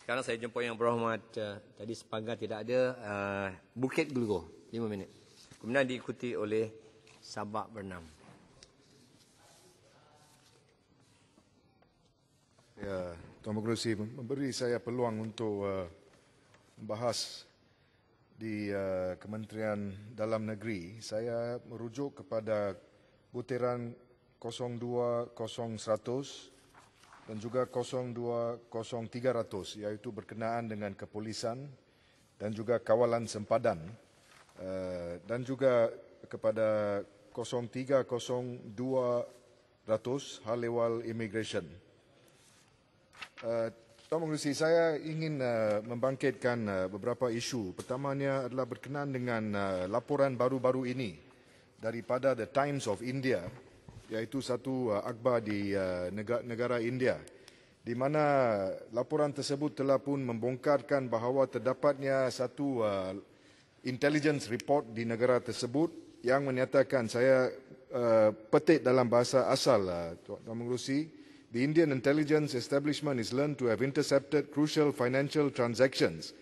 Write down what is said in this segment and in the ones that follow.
Sekarang saya jumpa yang berhormat tadi sepagar tidak ada Bukit Gelugor 5 minit. Kemudian diikuti oleh Sabak Bernam. Ya, Tuan Pengerusi memberi saya peluang untuk membahas di Kementerian Dalam Negeri. Saya merujuk kepada butiran 020100 dan juga 020300, iaitu berkenaan dengan kepolisan dan juga kawalan sempadan, dan juga kepada 030200 hal ehwal immigration. Tuan Pengerusi, saya ingin membangkitkan beberapa isu. Pertamanya adalah berkenaan dengan laporan baru-baru ini daripada The Times of India, iaitu satu akhbar di negara India, di mana laporan tersebut telah pun membongkarkan bahawa terdapatnya satu intelligence report di negara tersebut yang menyatakan, saya petik dalam bahasa asal, Tuan Pengerusi, the Indian intelligence establishment is learned to have intercepted crucial financial transactions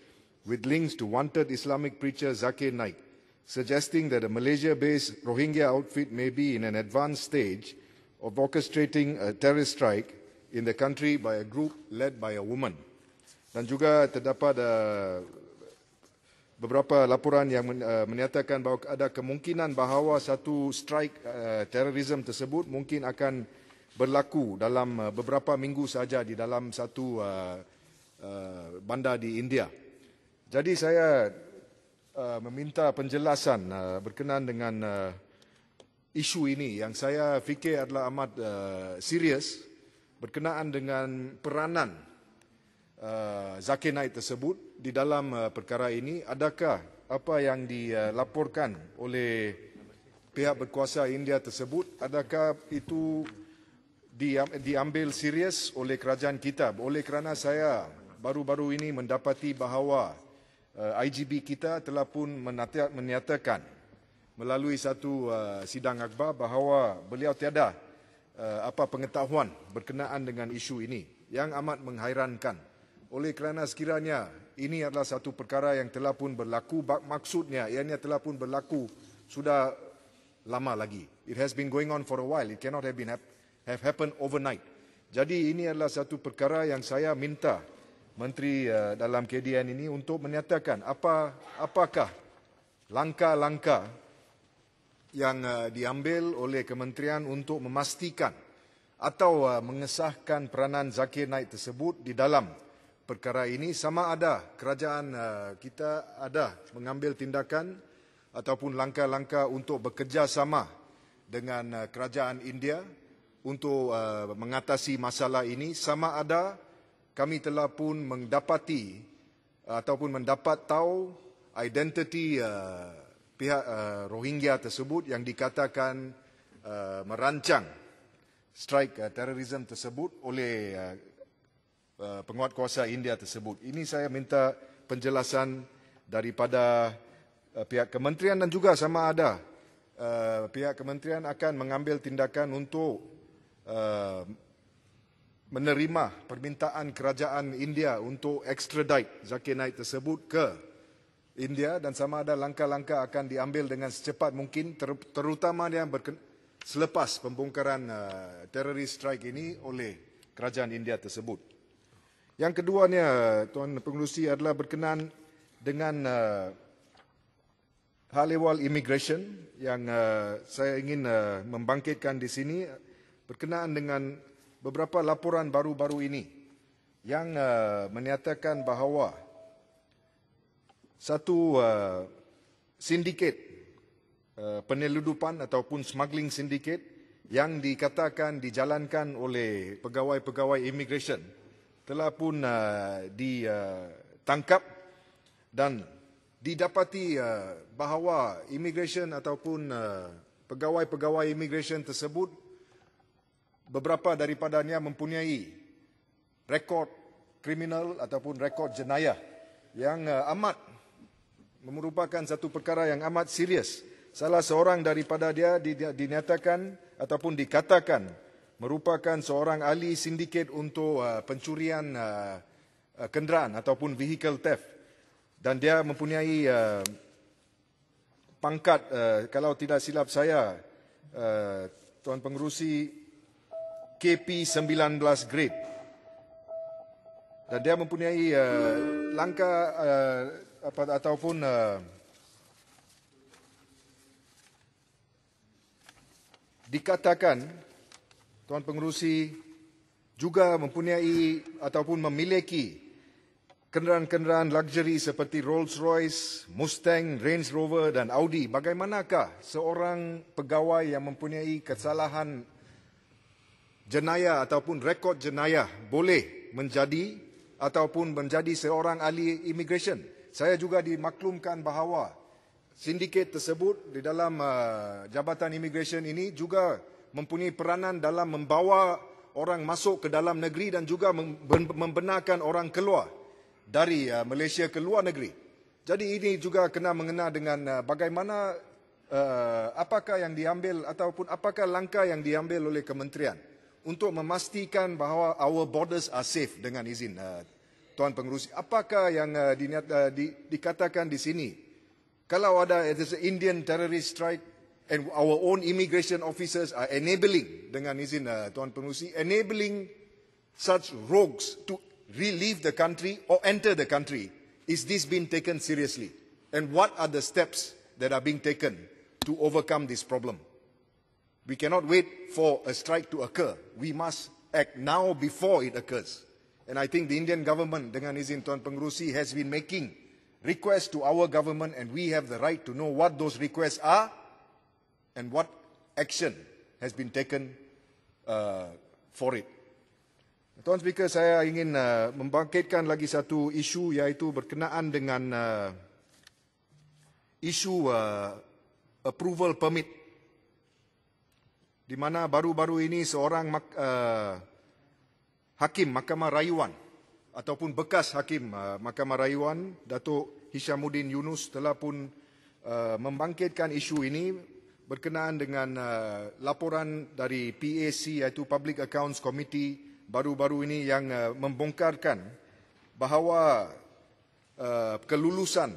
with links to wanted Islamic preacher Zakir Naik, suggesting that a Malaysia-based Rohingya outfit may be in an advanced stage of orchestrating a terrorist strike in the country by a group led by a woman. Dan juga terdapat beberapa laporan yang menyatakan bahawa ada kemungkinan bahawa satu strike terorisme tersebut mungkin akan berlaku dalam beberapa minggu saja di dalam satu bandar di India. Jadi saya meminta penjelasan berkenaan dengan isu ini yang saya fikir adalah amat serius berkenaan dengan peranan Zakir Naik tersebut di dalam perkara ini. Adakah apa yang dilaporkan oleh pihak berkuasa India tersebut, adakah itu diambil serius oleh kerajaan kita? Oleh kerana saya baru-baru ini mendapati bahawa IGP kita telah pun menyatakan melalui satu sidang akhbar bahawa beliau tiada apa pengetahuan berkenaan dengan isu ini, yang amat menghairankan. Oleh kerana sekiranya ini adalah satu perkara yang telah pun berlaku, maksudnya ianya telah pun berlaku sudah lama lagi. It has been going on for a while. It cannot have happened overnight. Jadi ini adalah satu perkara yang saya minta Menteri dalam KDN ini untuk menyatakan apakah langkah-langkah yang diambil oleh kementerian untuk memastikan atau mengesahkan peranan Zakir Naik tersebut di dalam perkara ini, sama ada kerajaan kita ada mengambil tindakan ataupun langkah-langkah untuk bekerjasama dengan kerajaan India untuk mengatasi masalah ini, sama ada kami telah pun mendapati ataupun mendapat tahu identiti pihak Rohingya tersebut yang dikatakan merancang strike terorisme tersebut oleh penguatkuasa India tersebut. Ini saya minta penjelasan daripada pihak kementerian, dan juga sama ada pihak kementerian akan mengambil tindakan untuk menerima permintaan kerajaan India untuk extradite Zakir Naik tersebut ke India, dan sama ada langkah-langkah akan diambil dengan secepat mungkin, terutama yang selepas pembongkaran terrorist strike ini oleh kerajaan India tersebut. Yang keduanya, Tuan Pengerusi, adalah berkenaan dengan hal ehwal immigration yang saya ingin membangkitkan di sini berkenaan dengan beberapa laporan baru-baru ini yang menyatakan bahawa satu sindiket penyeludupan ataupun smuggling syndicate yang dikatakan dijalankan oleh pegawai-pegawai immigration telah pun ditangkap, dan didapati bahawa immigration ataupun pegawai-pegawai immigration tersebut, beberapa daripadanya mempunyai rekod kriminal ataupun rekod jenayah yang amat merupakan satu perkara yang amat serius. Salah seorang daripada dia dinyatakan ataupun dikatakan merupakan seorang ahli sindiket untuk pencurian kenderaan ataupun vehicle theft. Dan dia mempunyai pangkat, kalau tidak silap saya, Tuan Pengerusi, KP19 grade. Dan dia mempunyai langkah ataupun dikatakan Tuan Pengerusi juga mempunyai ataupun memiliki kenderaan-kenderaan luxury seperti Rolls-Royce, Mustang, Range Rover dan Audi. Bagaimanakah seorang pegawai yang mempunyai kesalahan jenayah ataupun rekod jenayah boleh menjadi ataupun menjadi seorang ahli immigration? Saya juga dimaklumkan bahawa sindiket tersebut di dalam Jabatan Immigration ini juga mempunyai peranan dalam membawa orang masuk ke dalam negeri dan juga membenarkan orang keluar dari Malaysia ke luar negeri. Jadi ini juga kena mengena dengan bagaimana apakah yang diambil ataupun apakah langkah yang diambil oleh kementerian untuk memastikan bahawa our borders are safe dengan izin Tuan Pengerusi. Apakah yang dikatakan di sini? Kalau ada Indian terrorist strike and our own immigration officers are enabling, dengan izin Tuan Pengerusi, enabling such rogues to leave the country or enter the country, is this being taken seriously? And what are the steps that are being taken to overcome this problem? We cannot wait for a strike to occur. We must act now before it occurs. And I think the Indian government, dengan izin Tuan Pengerusi, has been making requests to our government, and we have the right to know what those requests are and what action has been taken for it. Tuan Speaker, saya ingin membangkitkan lagi satu isu, iaitu berkenaan dengan isu approval permit, di mana baru-baru ini seorang Hakim Mahkamah Rayuan ataupun bekas Hakim Mahkamah Rayuan, Datuk Hishamuddin Yunus, telah pun membangkitkan isu ini berkenaan dengan laporan dari PAC, iaitu Public Accounts Committee, baru-baru ini yang membongkarkan bahawa kelulusan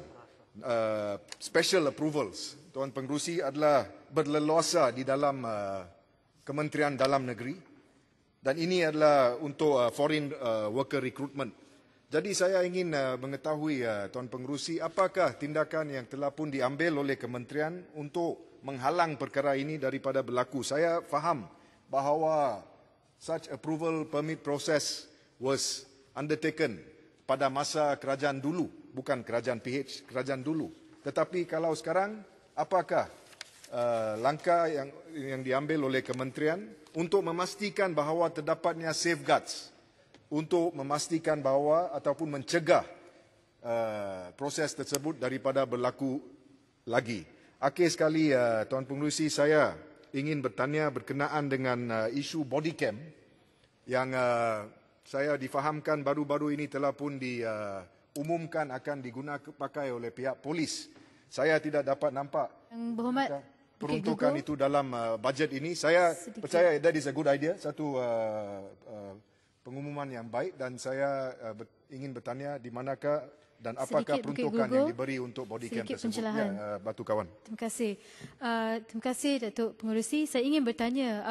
special approvals Tuan Pengerusi adalah berleluasa di dalam Kementerian Dalam Negeri, dan ini adalah untuk foreign worker recruitment. Jadi saya ingin mengetahui Tuan Pengerusi, apakah tindakan yang telah pun diambil oleh kementerian untuk menghalang perkara ini daripada berlaku. Saya faham bahawa such approval permit process was undertaken pada masa kerajaan dulu, bukan kerajaan PH, kerajaan dulu. Tetapi kalau sekarang, apakah langkah yang diambil oleh kementerian untuk memastikan bahawa terdapatnya safeguards untuk memastikan bahawa ataupun mencegah proses tersebut daripada berlaku lagi? Akhir sekali, Tuan Pengerusi, saya ingin bertanya berkenaan dengan isu body cam yang saya difahamkan baru-baru ini telah pun diumumkan akan digunakan pakai oleh pihak polis. Saya tidak dapat nampak peruntukan itu dalam bajet ini. Saya percaya that is a good idea, satu pengumuman yang baik, dan saya ingin bertanya di manakah dan apakah peruntukan yang diberi untuk body cam tersebut. Ya, Batu Kawan. Terima kasih. Terima kasih Datuk Pengerusi. Saya ingin bertanya,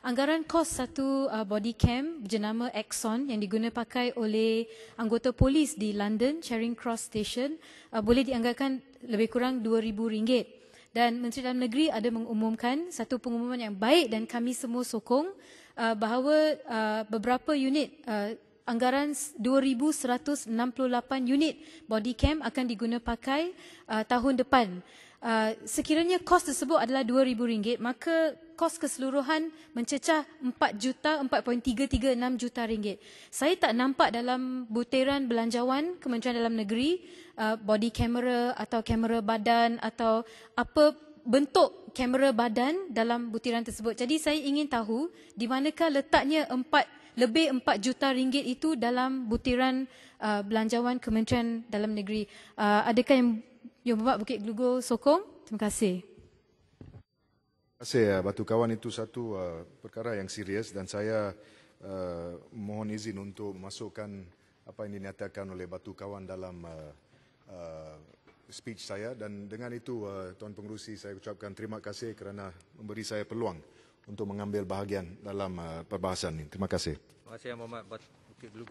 anggaran kos satu body cam jenama Exxon yang diguna pakai oleh anggota polis di London, Charing Cross Station, boleh dianggarkan lebih kurang RM2,000. Dan Menteri Dalam Negeri ada mengumumkan satu pengumuman yang baik dan kami semua sokong, bahawa beberapa unit anggaran 2,168 unit body cam akan diguna pakai tahun depan. Sekiranya kos tersebut adalah RM2,000, maka kos keseluruhan mencecah RM4.336 juta. Saya tak nampak dalam butiran belanjawan Kementerian Dalam Negeri body camera atau kamera badan atau apa bentuk kamera badan dalam butiran tersebut. Jadi saya ingin tahu di manakah letaknya lebih RM4 juta itu dalam butiran belanjawan Kementerian Dalam Negeri. Adakah yang Bapak Bukit Gelugor sokong? Terima kasih. Terima kasih, Batu Kawan. Itu satu perkara yang serius, dan saya mohon izin untuk memasukkan apa yang dinyatakan oleh Batu Kawan dalam speech saya, dan dengan itu Tuan Pengerusi, saya ucapkan terima kasih kerana memberi saya peluang untuk mengambil bahagian dalam perbahasan ini. Terima kasih. Terima kasih Yang Berhormat Bukit Geluguk.